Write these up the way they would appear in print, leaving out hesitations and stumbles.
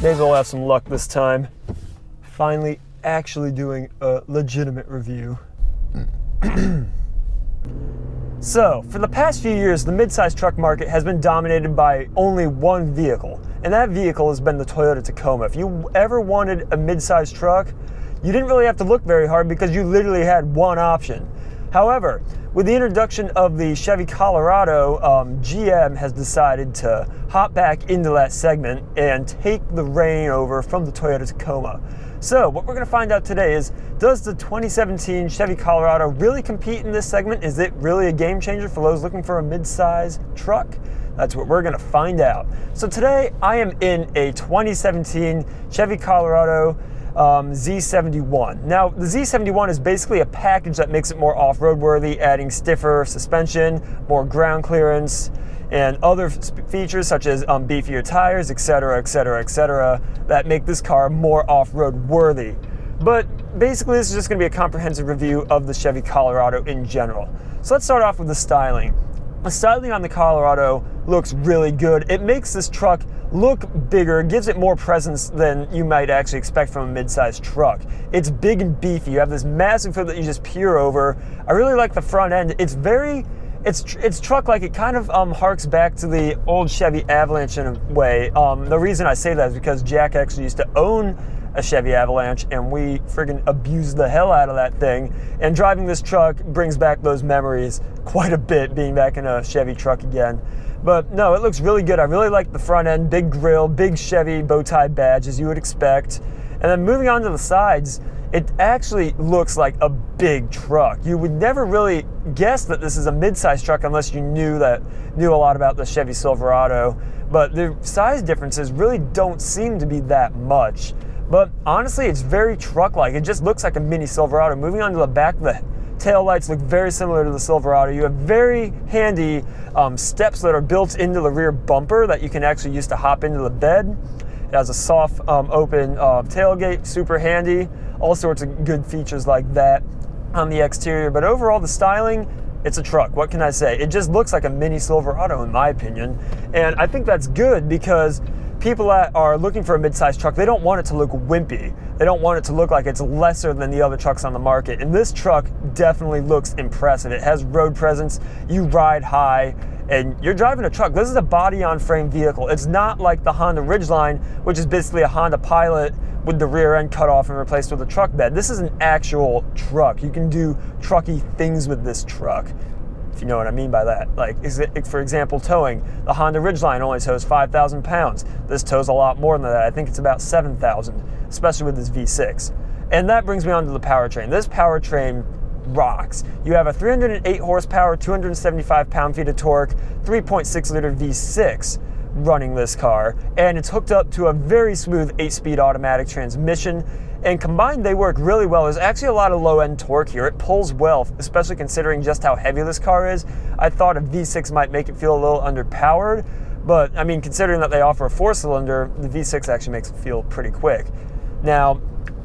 Maybe we'll have some luck this time. Finally actually doing a legitimate review. So, for the past few years, the midsize truck market has been dominated by only one vehicle, and that vehicle has been the Toyota Tacoma. If you ever wanted a midsize truck, you didn't really have to look very hard because you literally had one option. However, with the introduction of the Chevy Colorado, GM has decided to hop back into that segment and take the reign over from the Toyota Tacoma. So what we're going to find out today is, does the 2017 Chevy Colorado really compete in this segment? Is it really a game changer for those looking for a mid-size truck? That's what we're going to find out. So today I am in a 2017 Chevy Colorado Z71. Now the Z71 is basically a package that makes it more off-road worthy, adding stiffer suspension, more ground clearance, and other features such as beefier tires, etc., etc., etc., that make this car more off-road worthy. But basically this is just going to be a comprehensive review of the Chevy Colorado in general. So let's start off with the styling. The styling on the Colorado looks really good. It makes this truck look bigger, gives it more presence than you might actually expect from a mid-sized truck. It's big and beefy. You have this massive hood that you just peer over. I really like the front end. It's truck-like. It kind of harks back to the old Chevy Avalanche in a way. The reason I say that is because Jack actually used to own a Chevy Avalanche, and we friggin' abused the hell out of that thing. And driving this truck brings back those memories quite a bit, being back in a Chevy truck again. But no, it looks really good. I really like the front end, big grille, big Chevy bow tie badge as you would expect. And then moving on to the sides, it actually looks like a big truck. You would never really guess that this is a mid-size truck unless you knew a lot about the Chevy Silverado. But the size differences really don't seem to be that much. But honestly, it's very truck-like. It just looks like a mini Silverado. Moving on to the back, the tail lights look very similar to the Silverado. You have very handy steps that are built into the rear bumper that you can actually use to hop into the bed. It has a soft open tailgate, super handy. All sorts of good features like that on the exterior. But overall, the styling, it's a truck. What can I say? It just looks like a mini Silverado in my opinion. And I think that's good because people that are looking for a mid-sized truck, they don't want it to look wimpy. They don't want it to look like it's lesser than the other trucks on the market. And this truck definitely looks impressive. It has road presence, you ride high, and you're driving a truck. This is a body-on-frame vehicle. It's not like the Honda Ridgeline, which is basically a Honda Pilot with the rear end cut off and replaced with a truck bed. This is an actual truck. You can do trucky things with this truck, if you know what I mean by that. Like, for example, towing. The Honda Ridgeline only tows 5,000 pounds. This tows a lot more than that. I think it's about 7,000, especially with this V6. And that brings me on to the powertrain. This powertrain rocks. You have a 308 horsepower, 275 pound-feet of torque, 3.6 liter V6 running this car, and it's hooked up to a very smooth 8-speed automatic transmission. And combined, they work really well. There's actually a lot of low-end torque here. It pulls well, especially considering just how heavy this car is. I thought a V6 might make it feel a little underpowered, but I mean, considering that they offer a 4-cylinder, the V6 actually makes it feel pretty quick. Now,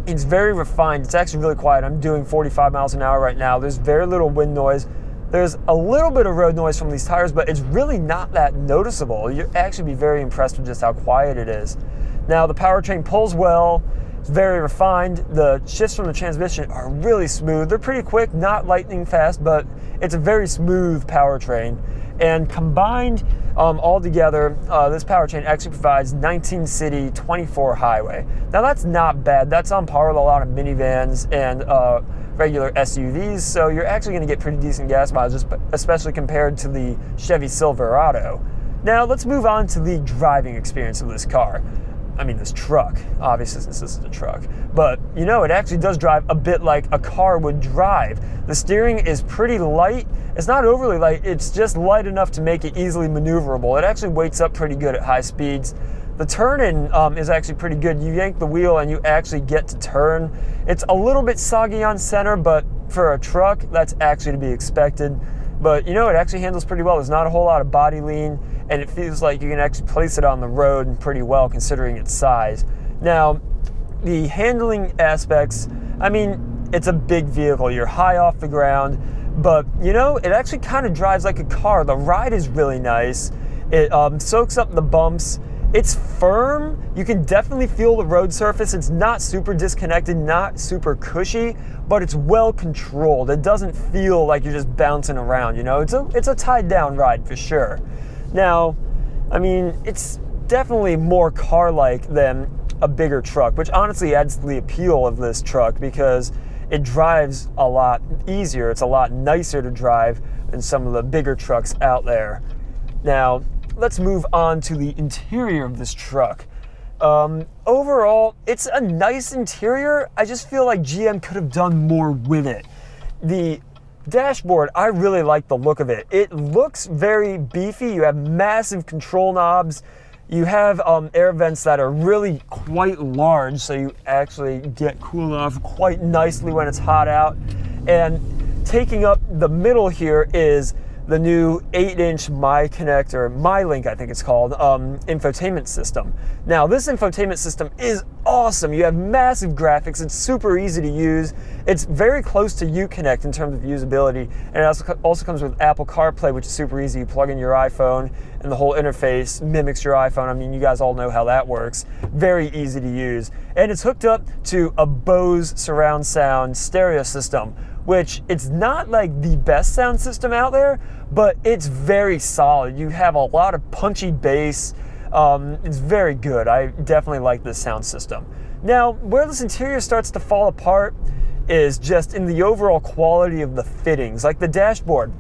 it's very refined. It's actually really quiet. I'm doing 45 miles an hour right now. There's very little wind noise. There's a little bit of road noise from these tires, but it's really not that noticeable. You'll actually be very impressed with just how quiet it is. Now, the powertrain pulls well. It's very refined. The shifts from the transmission are really smooth. They're pretty quick, not lightning fast, but it's a very smooth powertrain. And combined all together, this powertrain actually provides 19 city, 24 highway. Now that's not bad. That's on par with a lot of minivans and regular SUVs, so you're actually going to get pretty decent gas mileage, especially compared to the Chevy Silverado. Now let's move on to the driving experience of this car. I mean, this truck, obviously since this is a truck, but you know, it actually does drive a bit like a car would drive. The steering is pretty light. It's not overly light, it's just light enough to make it easily maneuverable. It actually weights up pretty good at high speeds. The turn-in is actually pretty good. You yank the wheel and you actually get to turn. It's a little bit soggy on center, but for a truck, that's actually to be expected. But you know, it actually handles pretty well. There's not a whole lot of body lean, and it feels like you can actually place it on the road pretty well considering its size. Now, the handling aspects, I mean, it's a big vehicle. You're high off the ground, but you know, it actually kind of drives like a car. The ride is really nice. It soaks up the bumps, It's firm. You can definitely feel the road surface. It's not super disconnected, not super cushy, but it's well controlled. It doesn't feel like you're just bouncing around, you know? It's a tied down ride for sure. Now, I mean, it's definitely more car-like than a bigger truck, which honestly adds to the appeal of this truck because it drives a lot easier. It's a lot nicer to drive than some of the bigger trucks out there. Now, let's move on to the interior of this truck. Overall, it's a nice interior. I just feel like GM could have done more with it. The dashboard, I really like the look of it. It looks very beefy. You have massive control knobs. You have air vents that are really quite large, so you actually get cooled off quite nicely when it's hot out. And taking up the middle here is the new 8-inch MyConnect, or MyLink I think it's called, infotainment system. Now this infotainment system is awesome. You have massive graphics, it's super easy to use. It's very close to Uconnect in terms of usability, and it also comes with Apple Carplay, which is super easy. You plug in your iPhone and the whole interface mimics your iPhone. I mean, you guys all know how that works. Very easy to use. And it's hooked up to a Bose surround sound stereo system, which it's not like the best sound system out there, but it's very solid. You have a lot of punchy bass. It's very good. I definitely like this sound system. Now, where this interior starts to fall apart is just in the overall quality of the fittings. Like the dashboard,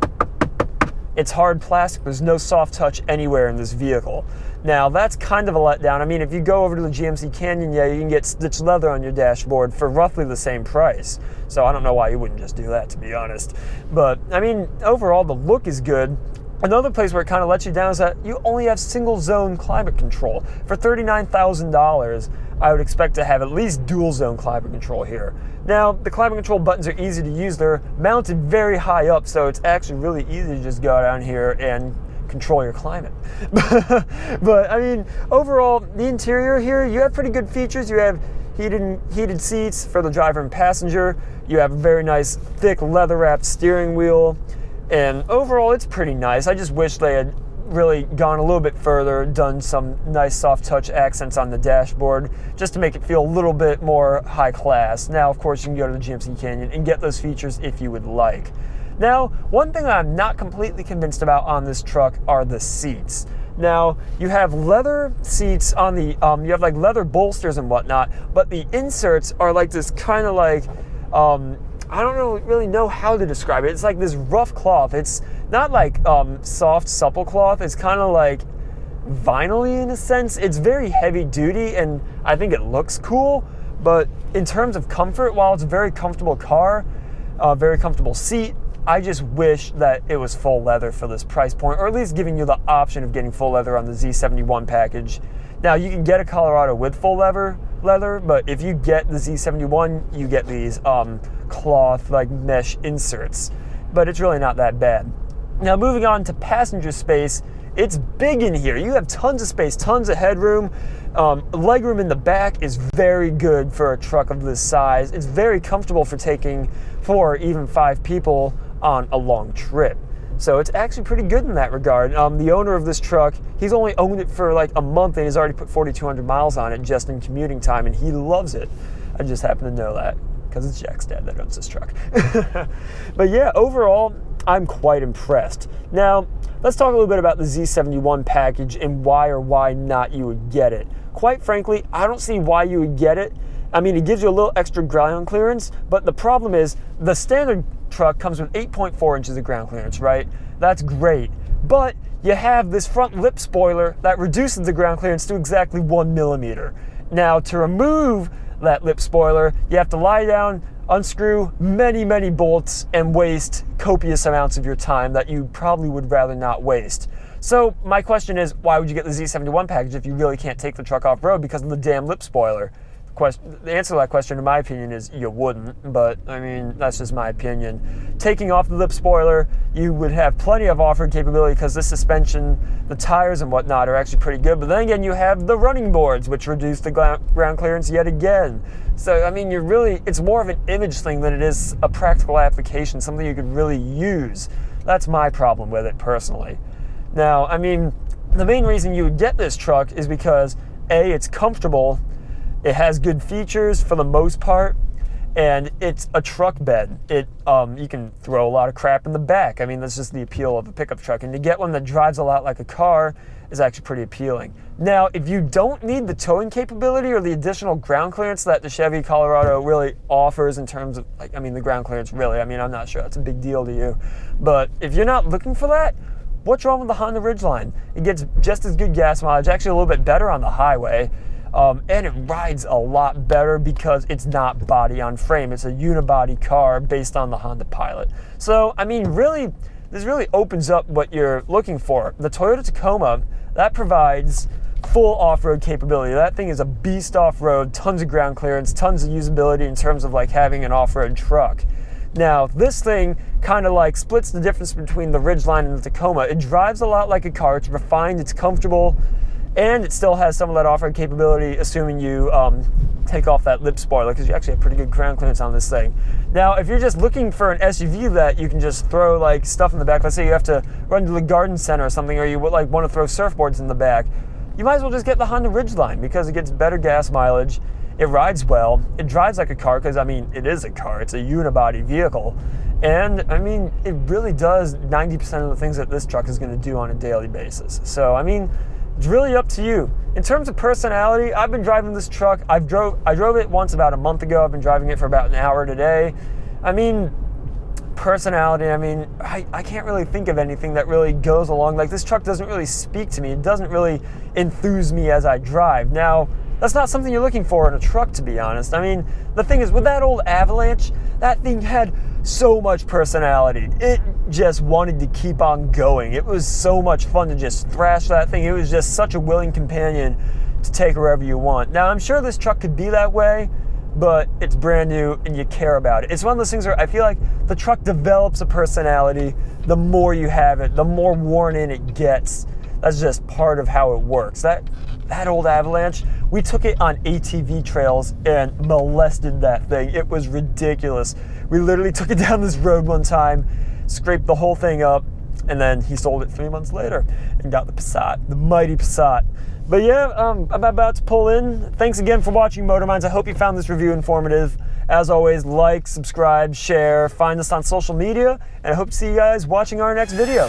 it's hard plastic. There's no soft touch anywhere in this vehicle. Now, that's kind of a letdown. I mean, if you go over to the GMC Canyon, yeah, you can get stitched leather on your dashboard for roughly the same price. So I don't know why you wouldn't just do that, to be honest. But, I mean, overall, the look is good. Another place where it kind of lets you down is that you only have single zone climate control. For $39,000, I would expect to have at least dual zone climate control here. Now, the climate control buttons are easy to use. They're mounted very high up, so it's actually really easy to just go down here and control your climate. But I mean, overall, the interior here, you have pretty good features. You have heated seats for the driver and passenger. You have a very nice, thick, leather-wrapped steering wheel. And overall, it's pretty nice. I just wish they had really gone a little bit further, done some nice soft touch accents on the dashboard, just to make it feel a little bit more high class. Now, of course, you can go to the GMC Canyon and get those features if you would like. Now, one thing that I'm not completely convinced about on this truck are the seats. Now, you have leather seats on the, you have like leather bolsters and whatnot, but the inserts are like this kind of like, I don't really know how to describe it. It's like this rough cloth. It's not like soft, supple cloth. It's kind of like vinyl-y in a sense. It's very heavy duty, and I think it looks cool, but in terms of comfort, while it's a very comfortable car, very comfortable seat, I just wish that it was full leather for this price point, or at least giving you the option of getting full leather on the Z71 package. Now, you can get a Colorado with full leather, but if you get the Z71, you get these cloth, like mesh inserts. But it's really not that bad. Now, moving on to passenger space, it's big in here. You have tons of space, tons of headroom. Legroom in the back is very good for a truck of this size. It's very comfortable for taking 4 or even 5 people on a long trip. So it's actually pretty good in that regard. The owner of this truck, he's only owned it for like a month and he's already put 4,200 miles on it just in commuting time, and he loves it. I just happen to know that because it's Jack's dad that owns this truck. But yeah, overall, I'm quite impressed. Now, let's talk a little bit about the Z71 package and why or why not you would get it. Quite frankly, I don't see why you would get it. I mean, it gives you a little extra ground clearance, but the problem is the standard truck comes with 8.4 inches of ground clearance, right? That's great. But you have this front lip spoiler that reduces the ground clearance to exactly 1 millimeter. Now, to remove that lip spoiler, you have to lie down, unscrew many, many bolts, and waste copious amounts of your time that you probably would rather not waste. So my question is, why would you get the Z71 package if you really can't take the truck off-road because of the damn lip spoiler? The answer to that question, in my opinion, is you wouldn't, but I mean, that's just my opinion. Taking off the lip spoiler, you would have plenty of off-road capability because the suspension, the tires and whatnot are actually pretty good, but then again, you have the running boards, which reduce the ground clearance yet again. So, I mean, it's more of an image thing than it is a practical application, something you could really use. That's my problem with it, personally. Now, I mean, The main reason you would get this truck is because A, it's comfortable, it has good features for the most part, and it's a truck bed. You can throw a lot of crap in the back. I mean, that's just the appeal of a pickup truck. And to get one that drives a lot like a car is actually pretty appealing. Now, if you don't need the towing capability or the additional ground clearance that the Chevy Colorado really offers in terms of, like, I mean, the ground clearance really, I mean, I'm not sure that's a big deal to you. But if you're not looking for that, what's wrong with the Honda Ridgeline? It gets just as good gas mileage, actually a little bit better on the highway. And it rides a lot better because it's not body on frame. It's a unibody car based on the Honda Pilot. So, I mean, really, this really opens up what you're looking for. The Toyota Tacoma, that provides full off-road capability. That thing is a beast off-road, tons of ground clearance, tons of usability in terms of like having an off-road truck. Now, this thing kind of like splits the difference between the Ridgeline and the Tacoma. It drives a lot like a car. It's refined, it's comfortable, and it still has some of that off-road capability, assuming you take off that lip spoiler, because you actually have pretty good ground clearance on this thing. Now, if you're just looking for an SUV that you can just throw like stuff in the back, let's say you have to run to the garden center or something, or you would like want to throw surfboards in the back, you might as well just get the Honda Ridgeline because it gets better gas mileage, it rides well, it drives like a car because, I mean, it is a car, it's a unibody vehicle, and I mean, it really does 90% of the things that this truck is going to do on a daily basis. So, I mean, it's really up to you. In terms of personality, I've been driving this truck. I drove it once about a month ago. I've been driving it for about an hour today. I mean, personality, I mean, I can't really think of anything that really goes along. Like, this truck doesn't really speak to me. It doesn't really enthuse me as I drive. Now, that's not something you're looking for in a truck, to be honest. I mean, the thing is, with that old Avalanche, that thing had so much personality. It just wanted to keep on going. It was so much fun to just thrash that thing. It was just such a willing companion to take wherever you want. Now, I'm sure this truck could be that way, but it's brand new and you care about it. It's one of those things where I feel like the truck develops a personality the more you have it, the more worn in it gets. That's just part of how it works. That old Avalanche, we took it on ATV trails and molested that thing. It was ridiculous. We literally took it down this road one time, scraped the whole thing up, and then he sold it 3 months later and got the Passat, the mighty Passat. But yeah, I'm about to pull in. Thanks again for watching Motor Minds. I hope you found this review informative. As always, like, subscribe, share, find us on social media, and I hope to see you guys watching our next video.